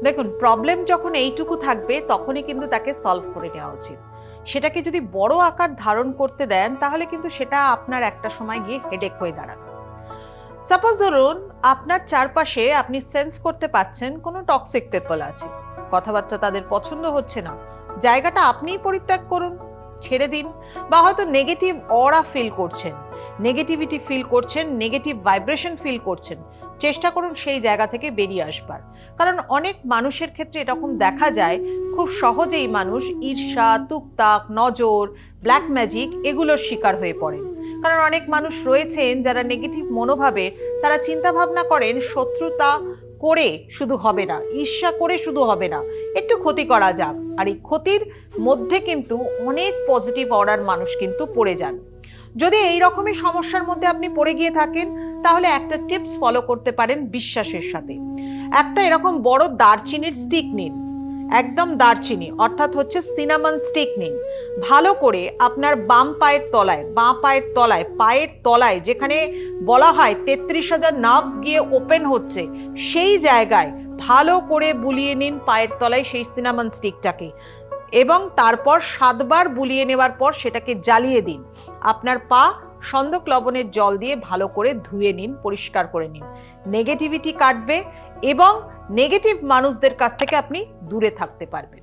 দেখুন, প্রবলেম যখন এইটুকু থাকবে তখনই কিন্তু তাকে সলভ করে নেওয়া উচিত। সেটাকে যদি বড় আকার ধারণ করতে দেন তাহলে কিন্তু সেটা আপনার একটা সময় গিয়ে হেডেক হয়ে দাঁড়াবে। সাপোজ ধরুন আপনার চারপাশে আপনি সেন্স করতে পাচ্ছেন কোনো টক্সিক পিপল আছে, কথাবার্তা তাদের পছন্দ হচ্ছে না, জায়গাটা আপনিই পরিত্যাগ করুন, ছেড়ে দিন। বা হয়তো নেগেটিভ অরা ফিল করছেন, নেগেটিভিটি ফিল করছেন, নেগেটিভ ভাইব্রেশন ফিল করছেন, চেষ্টা করুন সেই জায়গা থেকে বেরিয়ে আসবার। কারণ অনেক মানুষের ক্ষেত্রে এরকম দেখা যায় খুব সহজেই মানুষ ঈর্ষা, তুকতাক, নজর, ব্ল্যাক ম্যাজিক এগুলোর শিকার হয়ে পড়েন। কারণ অনেক মানুষ রয়েছেন যারা নেগেটিভ মনোভাবে, তারা চিন্তা ভাবনা করেন শত্রুতা করে শুধু হবে না, ঈর্ষা করে শুধু হবে না, একটু ক্ষতি করা যাক। আর এই ক্ষতির মধ্যে কিন্তু অনেক পজিটিভ অরার মানুষ কিন্তু পড়ে যান। যদি এই রকমের সমস্যার মধ্যে আপনি পড়ে গিয়ে থাকেন তাহলে একটা টিপস ফলো করতে পারেন বিশ্বাসের সাথে। একটা এরকম বড় দারচিনির স্টিক নিন, একদম দারচিনি অর্থাৎ হচ্ছে সিনামন স্টিক নিন। ভালো করে আপনার বাম পায়ের তলায়, বাঁ পায়ের তলায়, পায়ের তলায় যেখানে বলা হয় 33,000 নার্ভস গিয়ে ওপেন হচ্ছে, সেই জায়গায় ভালো করে বুলিয়ে নিন পায়ের তলায় সেই সিনামন স্টিকটাকে, এবং তারপর 7 বার বুলিয়ে নেওয়ার পর সেটাকে জ্বালিয়ে দিন। আপনার পা সন্দক লবণের জল দিয়ে ভালো করে ধুয়ে নিন, পরিষ্কার করে নিন। নেগেটিভিটি কাটবে এবং নেগেটিভ মানুষদের কাছ থেকে আপনি দূরে থাকতে পারবেন।